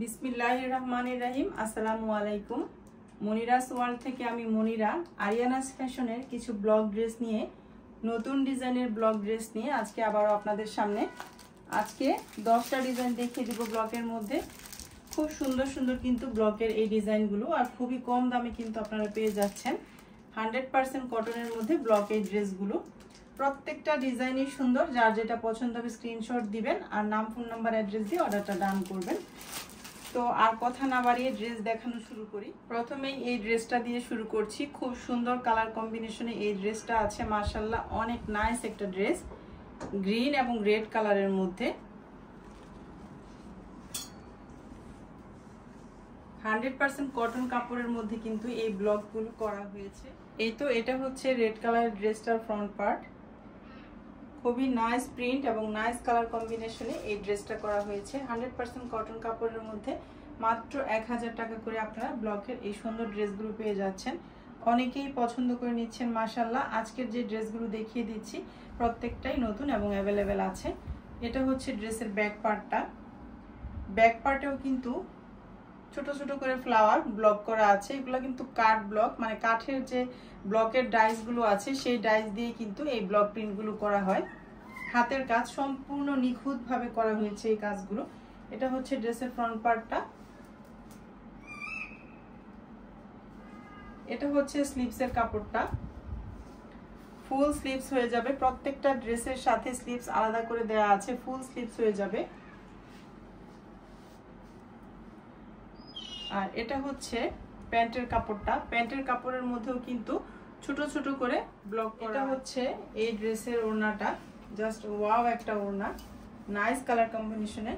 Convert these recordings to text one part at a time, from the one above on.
বিসমিল্লাহির রহমানির রহিম। আসসালামু আলাইকুম। মনিরাস ওয়ার্ল্ড থেকে আমি মনিরা আরিয়ানাস ফ্যাশনের কিছু ব্লক ড্রেস নিয়ে, নতুন ডিজাইনের ব্লক ড্রেস নিয়ে আজকে আবারও আপনাদের সামনে। আজকে 10টা ডিজাইন দেখিয়ে দিব ব্লকের মধ্যে। খুব সুন্দর সুন্দর কিন্তু ব্লকের এই ডিজাইনগুলো, আর খুবই কম দামে কিন্তু আপনারা পেয়ে যাচ্ছেন। 100% কটনের মধ্যে ব্লক এই ড্রেসগুলো। প্রত্যেকটা ডিজাইনই সুন্দর। যার যেটা পছন্দ হবে স্ক্রিনশট দিবেন আর নাম, ফোন নাম্বার, অ্যাড্রেস দিয়ে অর্ডারটা ডান করবেন। তো আর কথা না বাড়িয়ে ড্রেস দেখানো শুরু করি। প্রথমেই এই ড্রেসটা দিয়ে শুরু করছি। খুব সুন্দর কালার কম্বিনেশনে এই ড্রেসটা আছে, মাশাআল্লাহ অনেক নাইস একটা ড্রেস, গ্রিন এবং রেড কালারের মধ্যে। 100% কটন কাপড়ের মধ্যে কিন্তু এই ব্লকগুলো করা হয়েছে। এই তো এটা হচ্ছে রেড কালারের ড্রেসটার ফ্রন্ট পার্ট। খুবই নাইস প্রিন্ট এবং নাইস কালার কম্বিনেশনে এই ড্রেসটা করা হয়েছে। 100% কটন কাপড়ের মধ্যে মাত্র 1000 টাকা করে আপনারা ব্লকের এই সুন্দর ড্রেসগুলো পেয়ে যাচ্ছেন। অনেকেই পছন্দ করে নিচ্ছেন মাশাআল্লাহ। আজকের যে ড্রেসগুলো দেখিয়ে দিচ্ছি প্রত্যেকটাই নতুন এবং অ্যাভেলেবেল আছে। এটা হচ্ছে ড্রেসের ব্যাক পার্টটা। ব্যাক পার্টেও কিন্তু ছোট ছোট করে ফ্লাওয়ার ব্লক করা আছে। এগুলো কিন্তু কাঠ ব্লক, মানে কাঠের যে ব্লকের ডাইসগুলো আছে সেই ডাইস দিয়ে কিন্তু এই ব্লক প্রিন্টগুলো করা হয়। হাতের কাজ সম্পূর্ণ নিখুঁতভাবে করা হয়েছে এই কাজগুলো। এটা হচ্ছে ড্রেসের ফ্রন্ট পার্টটা। এটা হচ্ছে স্লিভসের কাপড়টা। ফুল স্লিভস হয়ে যাবে। প্রত্যেকটা ড্রেসের সাথে স্লিভস আলাদা করে দেওয়া আছে, ফুল স্লিভস হয়ে যাবে। আর এটা হচ্ছে প্যান্টের কাপড়টা। প্যান্টের কাপড়ের মধ্যেও কিন্তু ছোট ছোট করে ব্লক করা। এটা হচ্ছে এই ড্রেসের ওড়নাটা, জাস্ট ওয়াও একটা ওড়না, নাইস কালার কম্বিনেশনে।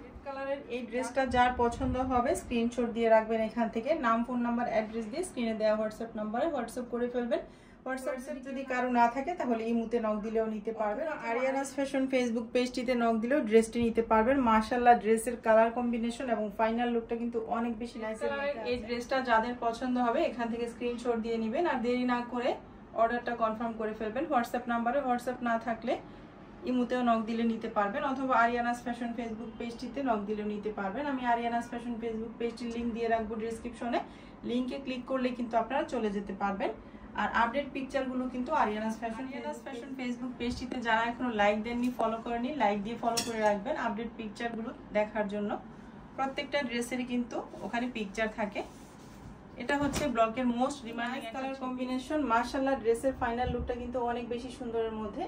রেড কালারের এই ড্রেসটা যার পছন্দ হবে স্ক্রিনশট দিয়ে রাখবেন এখান থেকে, নাম, ফোন নাম্বার, অ্যাড্রেস দিয়ে স্ক্রিনে দেওয়া হোয়াটসঅ্যাপ নাম্বারে হোয়াটসঅ্যাপ করে ফেলবেন। হোয়াটসঅ্যাপ যদি কারো না থাকে তাহলে ইমুতে নক দিলেও নিতে পারবেন। আরিয়ানাস ফ্যাশন ফেসবুক পেজটিতে নক দিলেও ড্রেসটি নিতে পারবেন। মাশাআল্লাহ ড্রেসের কালার কম্বিনেশন এবং ফাইনাল লুকটা কিন্তু অনেক বেশি নাইস। এই ড্রেসটা যাদের পছন্দ হবে এখান থেকে স্ক্রিনশট দিয়ে নেবেন আর দেরি না করে অর্ডারটা কনফার্ম করে ফেলবেন। হোয়াটসঅ্যাপ নাম্বারে, হোয়াটসঅ্যাপ না থাকলে ইমুতেও নক দিলে নিতে পারবেন, অথবা আরিয়ানাস ফ্যাশন ফেসবুক পেজটিতে নক দিলেও নিতে পারবেন। আমি আরিয়ানাস ফ্যাশন ফেসবুক পেজটির লিঙ্ক দিয়ে রাখবো ডেসক্রিপশনে। লিঙ্কে ক্লিক করলে কিন্তু আপনারা চলে যেতে পারবেন। আর আপডেট পিকচারগুলো কিন্তু আরিয়ানাস ফ্যাশন ফেসবুক পেজটিতে যারা এখনো লাইক দেননি, ফলো করেনি, লাইক দিয়ে ফলো করে রাখবেন আপডেট পিকচারগুলো দেখার জন্য। প্রত্যেকটা ড্রেসেরই কিন্তু ওখানে পিকচার থাকে। এটা হচ্ছে ব্লকের মোস্ট ডিমান্ডিং কালার কম্বিনেশন। মাশাআল্লাহ ড্রেসের ফাইনাল লুকটা কিন্তু অনেক বেশি সুন্দরের মধ্যে।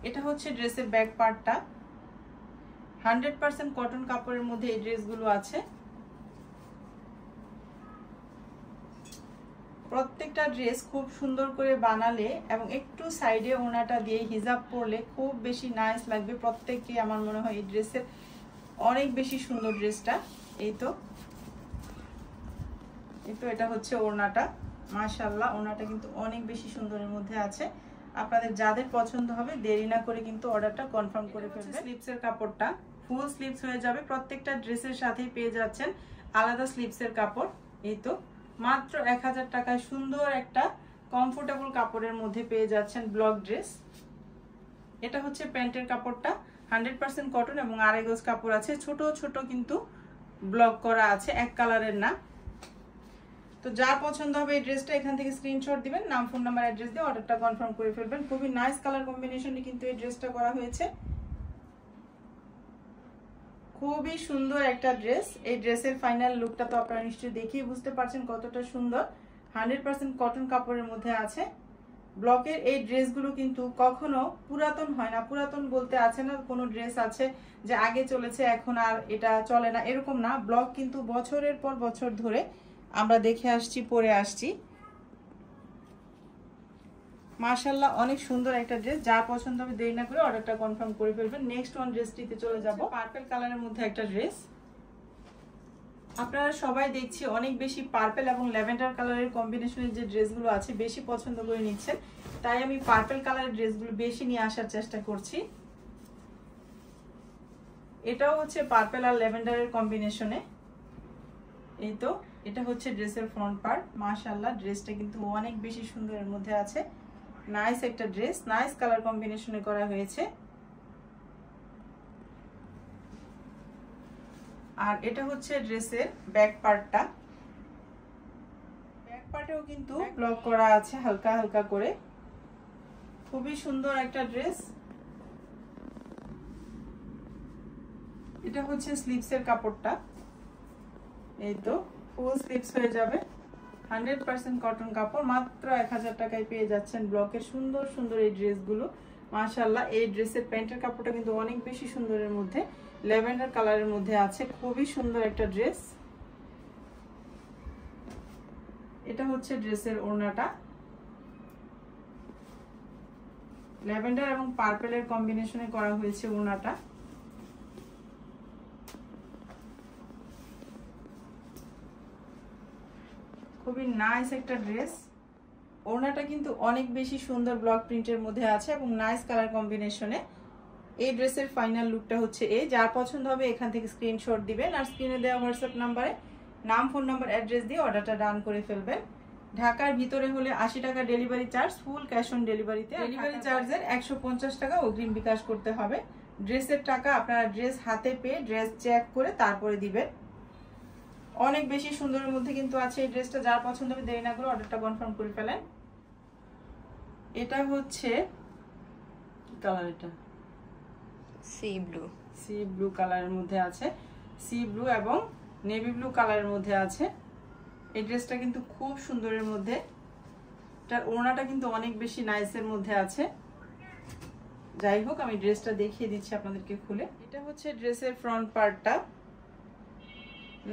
এটা হচ্ছে ড্রেসের ব্যাক পার্টটা। 100% কটন কাপড়ের মধ্যে এই ড্রেসগুলো আছে। প্রত্যেকটা ড্রেস খুব সুন্দর করে বানালে এবং একটু সাইডে ওনাটা দিয়ে হিজাব পরলে খুব বেশি নাইস লাগবে। প্রত্যেককে আমার মনে হয় এই ড্রেসের অনেক বেশি সুন্দর ড্রেসটা। এই তো এটা হচ্ছে ওড়নাটা। মাশাআল্লাহ ওড়নাটা কিন্তু অনেক বেশি সুন্দরের মধ্যে আছে। আপনাদের যাদের পছন্দ হবে দেরি না করে কিন্তু অর্ডারটা কনফার্ম করে ফেলবেন। স্লিভসের কাপড়টা ফুল স্লিভস হয়ে যাবে। প্রত্যেকটা ড্রেসের সাথেই পেয়ে যাচ্ছেন আলাদা স্লিভসের কাপড়। এই তো মাত্র 1000 টাকায় সুন্দর একটা কমফোর্টেবল কাপড়ের মধ্যে পেয়ে যাচ্ছেন ব্লক ড্রেস। এটা হচ্ছে প্যান্টের কাপড়টা। 100% কটন এবং আড়াই গজ কাপড় আছে। ছোট ছোট কিন্তু ব্লক করা আছে, এক কালারের না। তো যার পছন্দ হবে এই ড্রেসটা এখান থেকে স্ক্রিনশট দিবেন, নাম, ফোন নাম্বার, অ্যাড্রেস দিয়ে অর্ডারটা কনফার্ম করে ফেলবেন। খুবই নাইস কালার কম্বিনেশনে কিন্তু এই ড্রেসটা করা হয়েছে। খুবই সুন্দর একটা ড্রেস। এই ড্রেসের ফাইনাল লুকটা তো আপনারা নিশ্চয়ই দেখেই বুঝতে পারছেন কতটা সুন্দর। 100% কটন কাপড়ের মধ্যে আছে। ব্লকের এই ড্রেসগুলো কিন্তু কখনো পুরাতন হয় না। পুরাতন বলতে আছে না কোনো ড্রেস আছে যে আগে চলেছে এখন আর এটা চলে না, এরকম না। ব্লক কিন্তু বছরের পর বছর ধরে আমরা দেখে আসছি, পরে আসছি। মাশাআল্লাহ অনেক সুন্দর একটা ড্রেস। যা পছন্দ হবে দেরি না করে অর্ডারটা কনফার্ম করে ফেলবেন। নেক্সট ওয়ান ড্রেসটিতে চলে যাব। পার্পল কালারের মধ্যে একটা ড্রেস। আপনারা সবাই দেখছি অনেক বেশি পার্পল এবং ল্যাভেন্ডার কালারের কম্বিনেশনের যে ড্রেসগুলো আছে বেশি পছন্দ করে নিচ্ছেন, তাই আমি পার্পল কালারের ড্রেসগুলো বেশি নিয়ে আসার চেষ্টা করছি। এটাও হচ্ছে পার্পল আর ল্যাভেন্ডারের কম্বিনেশনে। এই তো এটা হচ্ছে ড্রেসের ফ্রন্ট পার্ট। মাশাআল্লাহ ড্রেসটা কিন্তু অনেক বেশি সুন্দরের মধ্যে আছে। নাইস একটা ড্রেস, নাইস কালার কম্বিনেশনে করা হয়েছে। আর এটা হচ্ছে ড্রেসের ব্যাক পার্টটা। ব্যাক পার্টেও কিন্তু ব্লক করা আছে হালকা হালকা করে, খুবই সুন্দর একটা ড্রেস। এটা হচ্ছে স্লিভসের কাপড়টা, এই তো ফুল স্লিভস হয়ে যাবে, 100% কটন কাপড়, মাত্র 1000 টাকায় পেয়ে যাচ্ছেন ব্লকের সুন্দর সুন্দর এই ড্রেসগুলো। মাশাআল্লাহ, এই ড্রেসের প্যান্টের কাপড়টা কিন্তু অনেক বেশি সুন্দরের মধ্যে, ল্যাভেন্ডার কালারের মধ্যে আছে, খুবই সুন্দর একটা ড্রেস। এটা হচ্ছে ড্রেসের ওড়নাটা, ল্যাভেন্ডার এবং পার্পেলের কম্বিনেশনে করা হয়েছে ওড়নাটা। খুবই নাইস একটা ড্রেস। ওড়নাটা কিন্তু অনেক বেশি সুন্দর ব্লক প্রিন্টের মধ্যে আছে এবং নাইস কালার কম্বিনেশনে। এই ড্রেসের ফাইনাল লুকটা হচ্ছে এই। যার পছন্দ হবে এখান থেকে স্ক্রিনশট দিবেন আর স্ক্রিনে দেওয়া হোয়াটসঅ্যাপ নাম্বারে নাম, ফোন নাম্বার, অ্যাড্রেস দিয়ে অর্ডারটা ডান করে ফেলবেন। ঢাকার ভিতরে হলে 80 টাকা delivery charge, full cash on ডেলিভারিতে। ডেলিভারি চার্জের 150 টাকা অগ্রিম বিকাশ করতে হবে। ড্রেসের টাকা আপনারা ড্রেস হাতে পেয়ে ড্রেস চেক করে তারপরে দিবেন। অনেক বেশি সুন্দরের মধ্যে কিন্তু আছে এই ড্রেসটা। যার পছন্দ হবে দেরি না করে অর্ডারটা কনফার্ম করে ফেলেন। এটা হচ্ছে কি কালার? এটা সি ব্লু। সি ব্লু কালারের মধ্যে আছে, সি ব্লু এবং নেভি ব্লু কালারের মধ্যে আছে। এই ড্রেসটা কিন্তু খুব সুন্দরের মধ্যে, এটার ওড়নাটা কিন্তু অনেক বেশি নাইসের মধ্যে আছে। যাই হোক, আমি ড্রেসটা দেখিয়ে দিচ্ছি আপনাদেরকে খুলে। এটা হচ্ছে ড্রেসের ফ্রন্ট পার্টটা,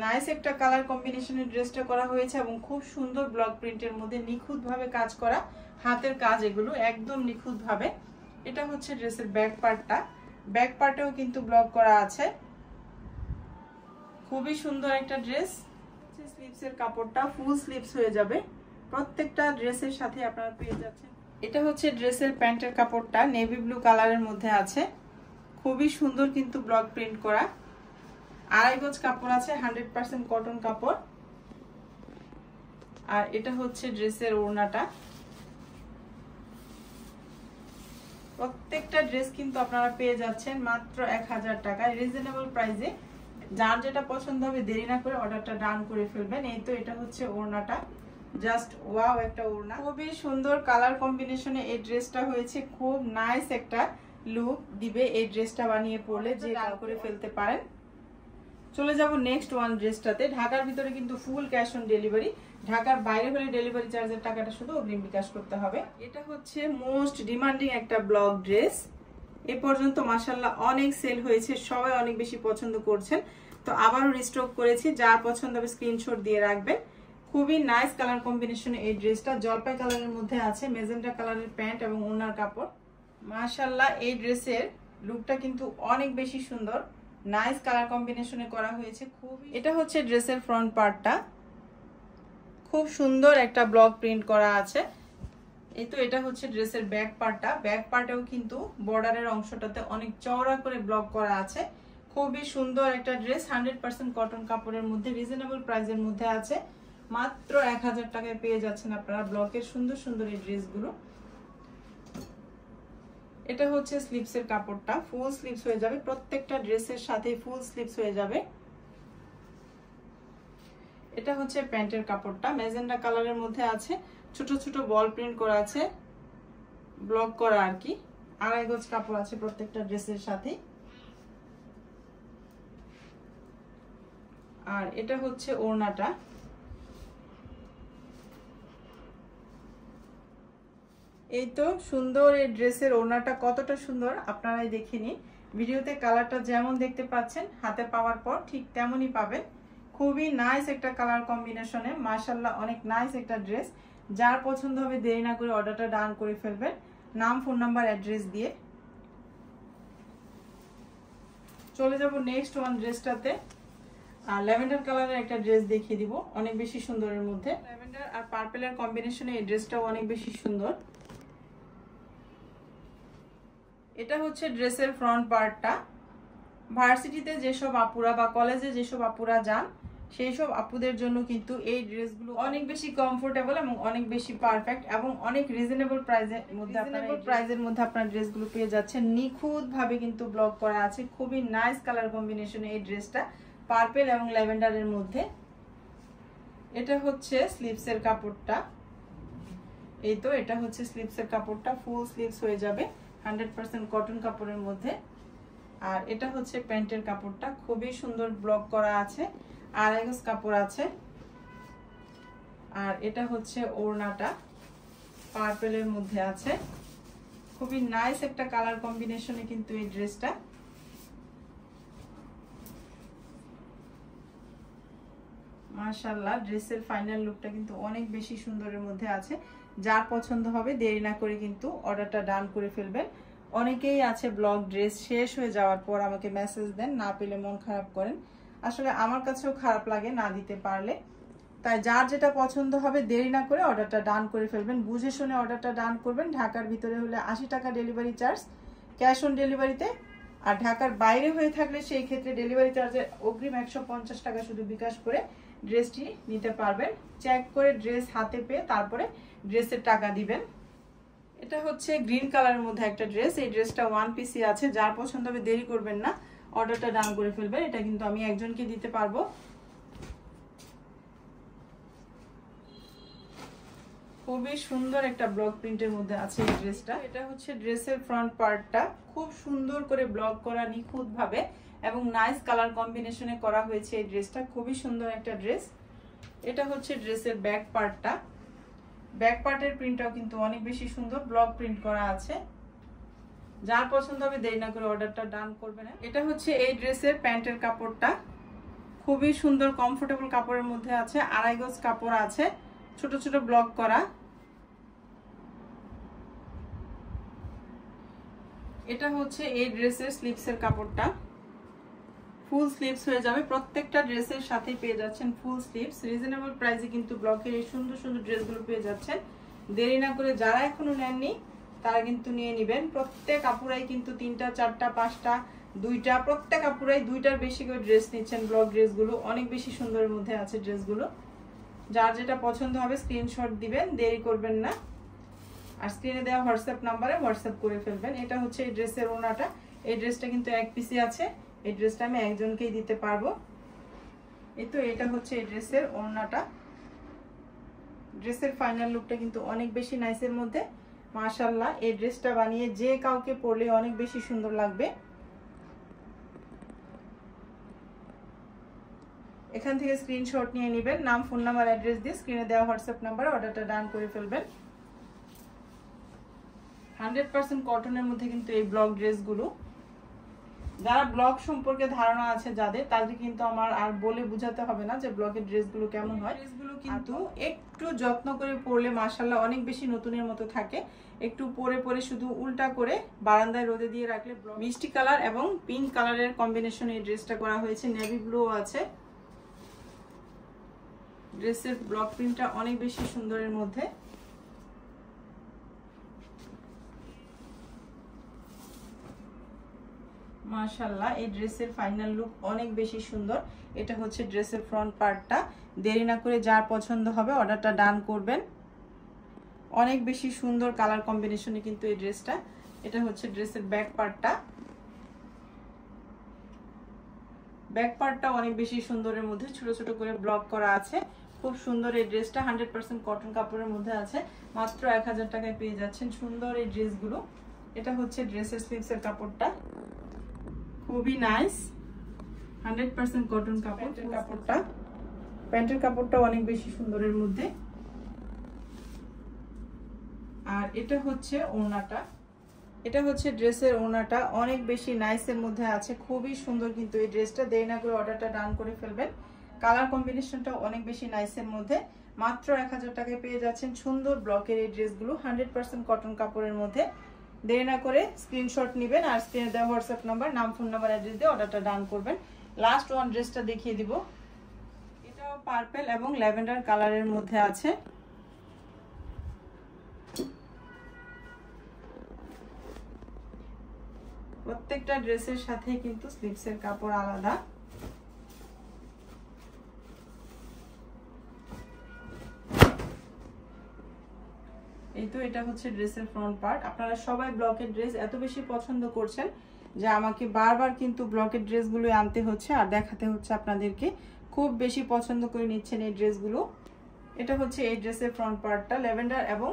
নাইস একটা কালার কম্বিনেশনের ড্রেসটা করা হয়েছে এবং খুব সুন্দর ব্লক প্রিন্টের মধ্যে নিখুঁতভাবে কাজ করা, হাতের কাজ এগুলো একদম নিখুঁতভাবে। এটা হচ্ছে ড্রেসের ব্যাক পার্টটা, ব্যাক পার্টেও কিন্তু ব্লক করা আছে, খুবই সুন্দর একটা ড্রেস। স্লিভসের কাপড়টা ফুল স্লিভস হয়ে যাবে, প্রত্যেকটা ড্রেসের সাথে আপনারা পেয়ে যাচ্ছেন। এটা হচ্ছে ড্রেসের প্যান্টের কাপড়টা, নেভি ব্লু কালারের মধ্যে আছে, খুবই সুন্দর কিন্তু ব্লক প্রিন্ট করা। 2.5 গজ কাপড় আছে, 100% কটন কাপড়। আর এটা হচ্ছে ড্রেসের ওড়নাটা। প্রত্যেকটা ড্রেস কিন্তু আপনারা পেয়ে যাচ্ছেন মাত্র 1000 টাকায়, রিজনেবল প্রাইসে। যার যেটা পছন্দ হবে দেরি না করে অর্ডারটা ডান করে ফেলবেন। এই তো এটা হচ্ছে ওড়নাটা, জাস্ট ওয়াও একটা ওড়না, খুবই সুন্দর কালার কম্বিনেশনে এই ড্রেসটা হয়েছে। খুব নাইস একটা লুক দিবে এই ড্রেসটা বানিয়ে পরলে, যে কালার করে ফেলতে পারেন। চলে যাব নেক্সট ওয়ান ড্রেসটাতে। ঢাকার ভিতরে কিন্তু ফুল ক্যাশ অন ডেলিভারি, ঢাকার বাইরে হলে ডেলিভারি চার্জের টাকাটা শুধু অগ্রিম বিকাশ করতে হবে। এটা হচ্ছে মোস্ট ডিমান্ডিং একটা ব্লক ড্রেস। এ পর্যন্ত মাশাআল্লাহ অনেক সেল হয়েছে, সবাই অনেক বেশি পছন্দ করছেন, তো আবারও রিস্টক করেছি। যার পছন্দ হবে স্ক্রিনশট দিয়ে রাখবেন। খুবই নাইস কালার কম্বিনেশনে এই ড্রেসটা, জলপাই কালারের মধ্যে আছে, মেজেন্টা কালারের প্যান্ট এবং ওড়নার কাপড়। মাশাআল্লাহ, এই ড্রেসের লুকটা কিন্তু অনেক বেশি সুন্দর, নাইস কালার কম্বিনেশনে করা হয়েছে। এটা হচ্ছে ড্রেসের ফ্রন্ট পার্টটা, খুব সুন্দর একটা ব্লক প্রিন্ট করা আছে। এই তো এটা হচ্ছে ড্রেসের ব্যাক পার্টটা, ব্যাক পার্টেও কিন্তু বর্ডারের অংশটাতে অনেক চওড়া করে ব্লক করা আছে। খুবই সুন্দর একটা ড্রেস, 100% কটন কাপড়ের মধ্যে, রিজনেবল প্রাইসের মধ্যে আছে। মাত্র 1000 টাকায় পেয়ে যাচ্ছেন আপনারা ব্লকের সুন্দর সুন্দর এই ড্রেসগুলো। এটা হচ্ছে স্লিভসের কাপড়টা, ফুল স্লিভস হয়ে যাবে, প্রত্যেকটা ড্রেসের সাথে ফুল স্লিভস হয়ে যাবে। এটা হচ্ছে প্যান্টের কাপড়টা, মেজেন্টা কালারের মধ্যে আছে, ছোট ছোট বল প্রিন্ট করা আছে, ব্লক করা আর কি। 2.5 গজ কাপড় আছে প্রত্যেকটা ড্রেসের সাথে। আর এটা হচ্ছে ওড়নাটা, এই তো সুন্দর এই ড্রেসের ওড়নাটা কতটা সুন্দর আপনারাই দেখে নিন। ভিডিওতে কালারটা যেমন দেখতে পাচ্ছেন হাতে পাওয়ার পর ঠিক তেমনই পাবেন। খুবই নাইস একটা কালার কম্বিনেশনে, মাশাআল্লাহ অনেক নাইস একটা ড্রেস। যার পছন্দ হবে দেরি না করে অর্ডারটা ডান করে ফেলবেন, নাম, ফোন নাম্বার, অ্যাড্রেস দিয়ে। চলে যাব নেক্সট ওয়ান ড্রেসটাতে। আর ল্যাভেন্ডার কালারের একটা ড্রেস দেখিয়ে দিব, অনেক বেশি সুন্দরের মধ্যে। ল্যাভেন্ডার আর পার্পেলের কম্বিনেশনে এই ড্রেসটাও অনেক বেশি সুন্দর। এটা হচ্ছে ড্রেসের ফ্রন্ট পার্টটা। ভার্সিটিতে যেসব আপুরা বা কলেজে যেসব আপুরা যান সেই সব আপুদের জন্য কিন্তু এই ড্রেসগুলো অনেক বেশি কমফোর্টেবল এবং অনেক বেশি পারফেক্ট এবং অনেক রিজনেবল প্রাইজের মধ্যে আপনারা ড্রেসগুলো পেয়ে যাচ্ছেন। নিখুঁতভাবে কিন্তু ব্লক করা আছে, খুবই নাইস কালার কম্বিনেশনে এই ড্রেসটা। পার্পল এবং ল্যাভেন্ডারের মধ্যে। এটা হচ্ছে স্লিভসের কাপড়টা, এই তো এটা হচ্ছে স্লিভসের কাপড়টা, ফুল স্লিভস হয়ে যাবে 100% কটন কাপড়ের মধ্যে। আর এটা হচ্ছে প্যান্টের কাপড়টা, খুবই সুন্দর ব্লক করা আছে, আড়াই গজ কাপড় আছে। আর এটা হচ্ছে ওড়নাটা, পার্পলের মধ্যে আছে, খুবই নাইস একটা কালার কম্বিনেশনে কিন্তু এই ড্রেসটা। মাশাআল্লাহ, ড্রেসের ফাইনাল লুকটা কিন্তু অনেক বেশি সুন্দরের মধ্যে আছে। যার পছন্দ হবে দেরি না করে কিন্তু অর্ডারটা ডান করে ফেলবেন। অনেকেই আছে ব্লগ ড্রেস শেষ হয়ে যাওয়ার পর আমাকে মেসেজ দেন, না পেলে মন খারাপ করেন। আসলে আমার কাছেও খারাপ লাগে না দিতে পারলে। তাই যার যেটা পছন্দ হবে দেরি না করে অর্ডারটা ডান করে ফেলবেন, বুঝে শুনে অর্ডারটা ডান করবেন। ঢাকার ভিতরে হলে 80 টাকা ডেলিভারি চার্জ, ক্যাশ অন ডেলিভারিতে। আর ঢাকার বাইরে হয়ে থাকলে সেই ক্ষেত্রে ডেলিভারি চার্জে অগ্রিম 150 টাকা শুধু বিকাশ করে ড্রেসটি নিতে পারবেন। চেক করে ড্রেস হাতে পেয়ে তারপরে ড্রেসের টাকা দিবেন। এটা হচ্ছে গ্রিন কালারের মধ্যে একটা ড্রেস, এই ড্রেসটা ওয়ান পিসি আছে। যার পছন্দ হবে দেরি করবেন না, অর্ডারটা ডান করে ফেলবেন। এটা কিন্তু আমি একজনকে দিতে পারবো। খুবই সুন্দর একটা ব্লক প্রিন্টের মধ্যে আছে এই ড্রেসটা। এটা হচ্ছে ড্রেসের ফ্রন্ট পার্টটা, খুব সুন্দর করে ব্লক করা নিখুঁত ভাবে এবং নাইস কালার কম্বিনেশনে করা হয়েছে এই ড্রেসটা, খুবই সুন্দর একটা ড্রেস। এটা হচ্ছে ড্রেসের ব্যাক পার্টটা, ব্যাক পার্টের প্রিন্টটাও কিন্তু অনেক বেশি সুন্দর, ব্লক প্রিন্ট করা আছে। যার পছন্দ হবে দেরি না করে অর্ডারটা ডান করবেন। এটা হচ্ছে এই ড্রেসের প্যান্টের কাপড়টা, খুবই সুন্দর কমফোর্টেবল কাপড়ের মধ্যে আছে, আড়াই গজ কাপড় আছে, ছোট ছোট ব্লক করা। এটা হচ্ছে এই ড্রেসের স্লিভসের কাপড়টা, ফুল স্লিভস হয়ে যাবে। প্রত্যেকটা ড্রেসের সাথে পেয়ে যাচ্ছেন ফুল স্লিভস। রিজনেবল প্রাইসে কিন্তু ব্লকের এই সুন্দর সুন্দর ড্রেসগুলো পেয়ে যাচ্ছেন। দেরি না করে যারা এখনো নেননি তারা কিন্তু নিয়ে নেবেন। প্রত্যেক আপুরাই কিন্তু 3টা 4টা 5টা 2টা, প্রত্যেক আপুরাই 2টার বেশি করে ড্রেস নিচ্ছেন। ব্লক ড্রেসগুলো অনেক বেশি সুন্দরের মধ্যে আছে ড্রেসগুলো। যার যেটা পছন্দ হবে স্ক্রিনশট দিবেন, দেরি করবেন না। আর স্ক্রিনে দেওয়া হোয়াটসঅ্যাপ নাম্বারে হোয়াটসঅ্যাপ করে ফেলবেন। এটা হচ্ছে এই ড্রেসের ওড়নাটা, এই ড্রেসটা কিন্তু এক পিসি আছে, এই ড্রেসটা আমি একজনকেই দিতে পারবো। এই তো এটা হচ্ছে এই ড্রেসের ওড়নাটা। ড্রেসের ফাইনাল লুকটা কিন্তু অনেক বেশি নাইসের মধ্যে। মাশাআল্লাহ, এই ড্রেসটা বানিয়ে যে কাউকে পরলে অনেক বেশি সুন্দর লাগবে। এখান থেকে স্ক্রিনশট নিয়ে নেবেন, নাম ফোন নাম্বার অ্যাড্রেস দিয়ে স্ক্রিনে দেওয়া হোয়াটসঅ্যাপ নাম্বারে অর্ডারটা ডান করে ফেলবেন। 100% কটনের মধ্যে কিন্তু এই ব্লক ড্রেসগুলো। যারা ব্লক সম্পর্কে ধারণা আছে যাদের, তাদের কিন্তু আমার আর বলে বোঝাতে হবে না যে ব্লকের ড্রেসগুলো কেমন হয়। ড্রেসগুলো কিন্তু একটু যত্ন করে পরলে মাশাআল্লাহ অনেক বেশি নতুনের মতো থাকে। একটু পরে পরে শুধু উল্টা করে বারান্দায় রোদে দিয়ে রাখলে মিষ্টি কালার এবং পিঙ্ক কালারের কম্বিনেশনে এই ড্রেসটা করা হয়েছে, নেভি ব্লু আছে। ড্রেসের ব্লক প্রিন্টটা অনেক বেশি সুন্দরের মধ্যে। মাশাআল্লাহ, এই ড্রেসের ফাইনাল লুক অনেক বেশি সুন্দর। এটা হচ্ছে ড্রেসের ফ্রন্ট পার্টটা। দেরি না করে যার পছন্দ হবে অর্ডারটা ডান করবেন। অনেক বেশি সুন্দর কালার কম্বিনেশনে কিন্তু এই ড্রেসটা। এটা হচ্ছে ড্রেসের ব্যাক পার্টটা, ব্যাক পার্টটা অনেক বেশি সুন্দরের মধ্যে ছোট ছোট করে ব্লক করা আছে। খুব সুন্দর এই ড্রেসটা, 100% কটন কাপড়ের মধ্যে আছে। মাত্র 1000 টাকায় পেয়ে যাচ্ছেন সুন্দর এই ড্রেসগুলো। এটা হচ্ছে ড্রেসের স্লিভসের কাপড়টা, খুবই নাইস, 100% কটন কাপড়। কাপড়টা, প্যান্টের কাপড়টা অনেক বেশি সুন্দরের মধ্যে। আর এটা হচ্ছে ওড়নাটা, এটা হচ্ছে ড্রেসের ওড়নাটা, অনেক বেশি নাইসের মধ্যে আছে, খুবই সুন্দর কিন্তু এই ড্রেসটা। দেরি না করে অর্ডারটা ডান করে ফেলবেন। কালার কম্বিনেশনটা অনেক বেশি নাইসের মধ্যে। মাত্র 1000 টাকায় পেয়ে যাচ্ছেন সুন্দর ব্লকের এই ড্রেসগুলো, 100% কটন কাপড়ের মধ্যে। দেরি না করে স্ক্রিনশট নেবেন আর স্ক্রিনে দেওয়া হোয়াটসঅ্যাপ নাম্বার, নাম ফোন নাম্বার অ্যাড্রেস দিয়ে অর্ডারটা ডান করবেন। লাস্ট ওয়ান ড্রেসটা দেখিয়ে দিব। এটাও পার্পল এবং ল্যাভেন্ডার কালারের মধ্যে আছে। প্রত্যেকটা ড্রেসের সাথে কিন্তু স্লিভসের কাপড় আলাদা। এই তো এটা হচ্ছে ড্রেসের ফ্রন্ট পার্ট। আপনারা সবাই ব্লকের ড্রেস এত বেশি পছন্দ করছেন যে আমাকে বারবার কিন্তু ব্লকের ড্রেসগুলো আনতে হচ্ছে আর দেখাতে হচ্ছে আপনাদেরকে। খুব বেশি পছন্দ করে নিচ্ছেন এই ড্রেসগুলো। এটা হচ্ছে এই ড্রেসের ফ্রন্ট পার্টটা, ল্যাভেন্ডার এবং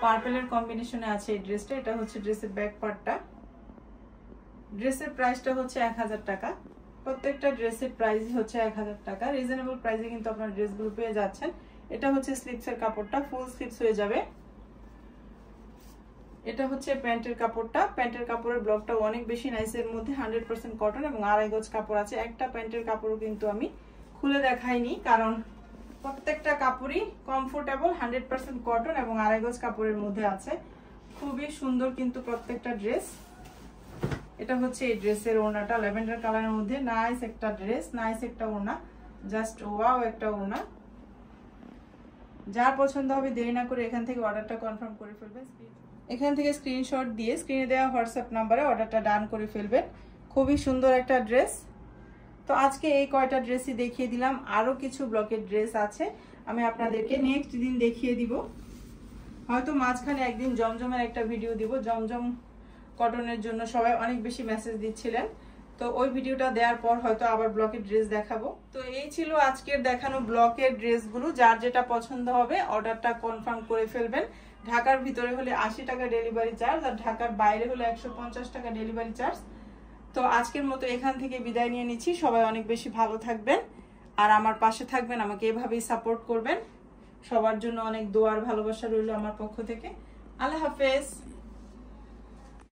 পার্পেলের কম্বিনেশনে আছে এই ড্রেসটা। এটা হচ্ছে ড্রেসের ব্যাক পার্টটা। ড্রেসের প্রাইসটা হচ্ছে 1000 টাকা। প্রত্যেকটা ড্রেসের প্রাইস হচ্ছে 1000 টাকা। রিজনেবল প্রাইসে কিন্তু আপনারা ড্রেসগুলো পেয়ে যাচ্ছেন। এটা হচ্ছে স্লিভসের কাপড়টা, ফুল স্লিভস হয়ে যাবে। এটা হচ্ছে প্যান্টের কাপড়টা। প্যান্টের কাপড়ের ব্লকটা অনেক বেশি নাইসের মধ্যে 100% কটন এবং 2.5 গজ কাপড় আছে। একটা প্যান্টের কাপড়ও কিন্তু আমি খুলে দেখাইনি, কারণ প্রত্যেকটা কাপড়ই কমফোর্টেবল, 100% কটন এবং 2.5 গজ কাপড়ের মধ্যে আছে। খুবই সুন্দর কিন্তু প্রত্যেকটা ড্রেস। এটা হচ্ছে এই ড্রেসের ওড়নাটা, ল্যাভেন্ডার কালারের মধ্যে। নাইস একটা ড্রেস, নাইস একটা ওড়না, জাস্ট ওয়াও একটা ওড়না। যার পছন্দ হবে দেরি না করে এখান থেকে অর্ডারটা কনফার্ম করে ফেলবেন। এখান থেকে স্ক্রিনশট দিয়ে স্ক্রিনে দেওয়া হোয়াটসঅ্যাপ নাম্বারে অর্ডারটা ডান করে ফেলবেন। খুবই সুন্দর একটা ড্রেস। তো আজকে এই কয়টা ড্রেসই দেখিয়ে দিলাম, আরও কিছু ব্লকের ড্রেস আছে আমি আপনাদেরকে নেক্সট দিন দেখিয়ে দিব। হয়তো মাঝখানে একদিন জমজমের একটা ভিডিও দিব। জমজম কটনের জন্য সবাই অনেক বেশি মেসেজ দিচ্ছিলেন, তো ওই ভিডিওটা দেওয়ার পর হয়তো আবার ব্লকের ড্রেস দেখাবো। তো এই ছিল আজকের দেখানো ব্লকের ড্রেসগুলো। যার যেটা পছন্দ হবে অর্ডারটা কনফার্ম করে ফেলবেন। ঢাকার ভিতরে হলে 80 টাকা ডেলিভারি চার্জ, আর ঢাকার বাইরে হলে 150 টাকা ডেলিভারি চার্জ। তো আজকের মতো এখান থেকে বিদায় নিয়ে নিচ্ছি। সবাই অনেক বেশি ভালো থাকবেন আর আমার পাশে থাকবেন, আমাকে এভাবেই সাপোর্ট করবেন। সবার জন্য অনেক দোয়ার ভালোবাসা রইল আমার পক্ষ থেকে। আল্লাহ হাফেজ।